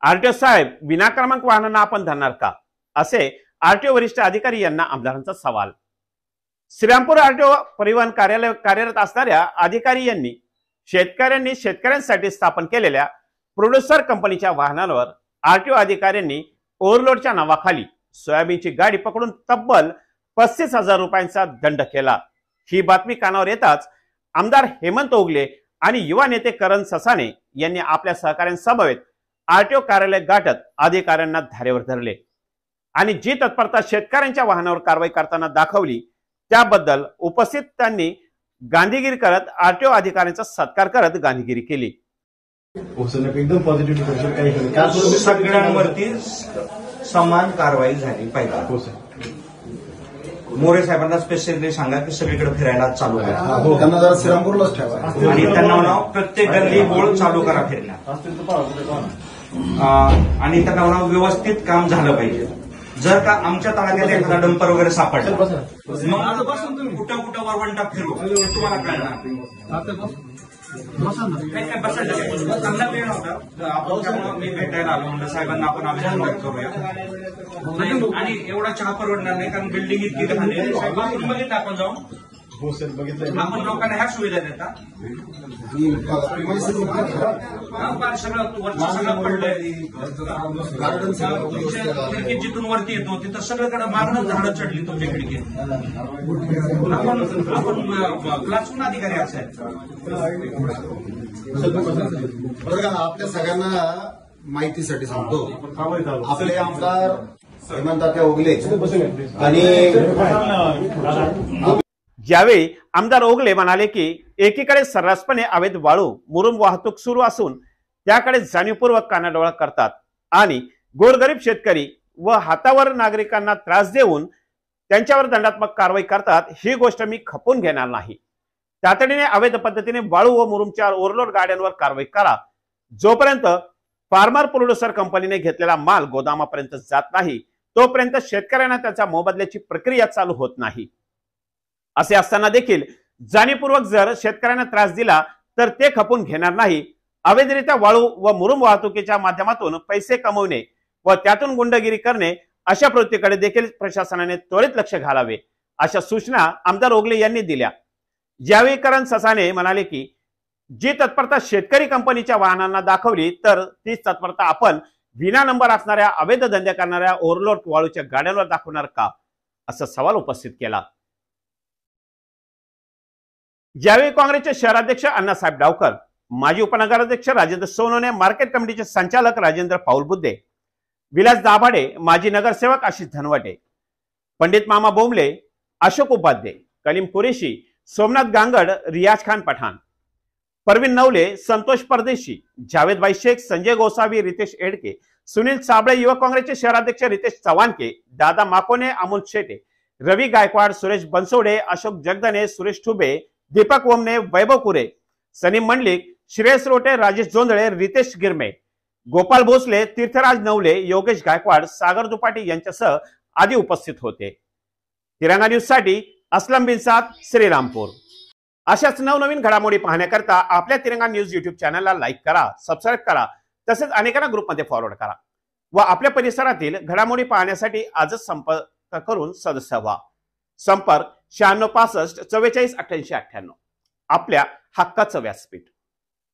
RTO साहेब, विनाक्रमांक वाहनांना आपण धरणार का, असे आरटीओ वरिष्ठ अधिकारी यांना आमदारांचा सवाल। श्रीरामपूर आरटीओ परिवहन कार्यालय कार्यरत असणाऱ्या अधिकारी यांनी शेतकऱ्यांसाठी स्थापन केलेल्या प्रोड्युसर कंपनीच्या वाहनांवर आरटीओ अधिकाऱ्यांनी ओव्हरलोडच्या नावाखाली सोयाबीनची गाडी पकडून तब्बल 35,000 रुपयांचा दंड केला। ही बातमी कानावर येताच आमदार हेमंत ओगले आणि युवा नेते करण ससाणे यांनी आपल्या सहकाऱ्यांसमवेत आरटीओ कार्यालय गाठत अधिकाऱ्यांना धारेवर धरले आणि जी तत्परता शेतकऱ्यांच्या वाहनावर कारवाई करताना दाखवली त्याबद्दल उपस्थितांनी गांधीगिरी करत आरटीओ अधिकाऱ्यांचा सत्कार करत गांधीगिरी केली। एकदम पॉझिटिव्ह सगळ्यांवरती समान कारवाई झाली पाहिजे। मोरे साहेबांना स्पेशली सांगा की सगळीकडे फिरायला चालू करा, त्यांना जरा श्रीरामपूरलाच ठेवा आणि त्यांना म्हणावं प्रत्येक गल्ली बोळ चालू करा फिरण्या, आणि त्यांना म्हणावं व्यवस्थित काम झालं पाहिजे। जर का आमच्या तालुक्यात एखादा डंपर वगैरे सापडला मग कुठं कुठं वरवंटा फिरू तुम्हाला कळणार चांगला वेळ होता आपण, त्यामुळे मी भेटायला आलो म्हणलं साहेबांना आपण अभिनंदन करूया आणि एवढा चहा परवडणार नाही कारण बिल्डिंग इतकी घाण आहे। साहेब बघितलं आपण जाऊन आपण लोकांना ह्या सुविधा देता सगळं वरचं सगळं पडलंय, खिडकी जिथून वरती येतो तिथं सगळीकडे मागणं झाडं चढली तुमच्या खिडकीत। आपण क्लासरूम अधिकारी असे आपल्या सगळ्यांना माहितीसाठी सांगतो, आपले आमदार हेमंत ओगले आणि यावेळी आमदार ओगले म्हणाले की एकीकडे सर्रासपणे अवैध वाळू मुरुम वाहतूक सुरू असून त्याकडे जाणीवपूर्वक कानाडोळा करतात आणि गोरगरीब शेतकरी व हातावर नागरिकांना त्रास देऊन त्यांच्यावर दंडात्मक कारवाई करतात। ही गोष्ट मी खपून घेणार नाही। तातडीने अवैध पद्धतीने वाळू व मुरुमच्या ओव्हरलोड गाड्यांवर कारवाई करा। जोपर्यंत फार्मर प्रोड्युसर कंपनीने घेतलेला माल गोदामापर्यंत जात नाही तोपर्यंत शेतकऱ्यांना त्याच्या मोबदल्याची प्रक्रिया चालू होत नाही। असे असताना देखील जाणीवपूर्वक जर शेतकऱ्यांना त्रास दिला तर ते खपून घेणार नाही। अवैधरित्या वाळू व मुरुम वाहतुकीच्या माध्यमातून पैसे कमवणे व त्यातून गुंडगिरी करणे अशा प्रवृत्तीकडे देखील प्रशासनाने त्वरित लक्ष घालावे, अशा सूचना आमदार ओगले यांनी दिल्या। यावेळी करण ससाणे म्हणाले की जी तत्परता शेतकरी कंपनीच्या वाहनांना दाखवली तर तीच तत्परता आपण विना नंबर असणाऱ्या अवैध धंदे करणाऱ्या ओव्हरलोड वाळूच्या गाड्यांवर दाखवणार का, असा सवाल उपस्थित केला। यावेळी काँग्रेसचे शहराध्यक्ष अण्णासाहेब डावकर, माजी उपनगराध्यक्ष राजेंद्र सोनवणे, मार्केट कमिटीचे संचालक राजेंद्र पाऊलबुद्धे, विलास दाभाडे, माजी नगरसेवक आशिष धनवटे, पंडित मामा बोंबले, अशोक उपाध्ये, कलीम कुरेशी, सोमनाथ गांगड, रियाज खान पठाण, परवीन नवले, संतोष परदेशी, जावेद भाई शेख, संजय गोसावी, रितेश एडके, सुनील साबळे, युवक काँग्रेसचे शहराध्यक्ष रितेश चव्हाणके, दादा माकोने, अमोल शेटे, रवी गायकवाड, सुरेश बनसोडे, अशोक जगदने, सुरेश ठुबे, दीपक ओमने, वैभव कुरे, सनीम मंडलिक, श्रेयस रोटे, राजेश जोंधळे, रितेश गिरमे, गोपाल भोसले, तीर्थराज नवले, योगेश गायकवाड, सागर दुपाटी यांच्यासह आदी उपस्थित होते। तिरंगा न्यूज साठी असलम बिन साद, श्रीरामपूर। अशाच नवनवीन घडामोडी पाहण्याकरता आपल्या तिरंगा न्यूज युट्यूब चॅनलला लाईक करा, सबस्क्राईब करा, तसेच अनेकांना ग्रुपमध्ये फॉरवर्ड करा व आपल्या परिसरातील घडामोडी पाहण्यासाठी आजच संपर्क करून सदस्य व्हा। संपर्क 9665 44 88 98। आपल्या हक्काचं व्यासपीठ।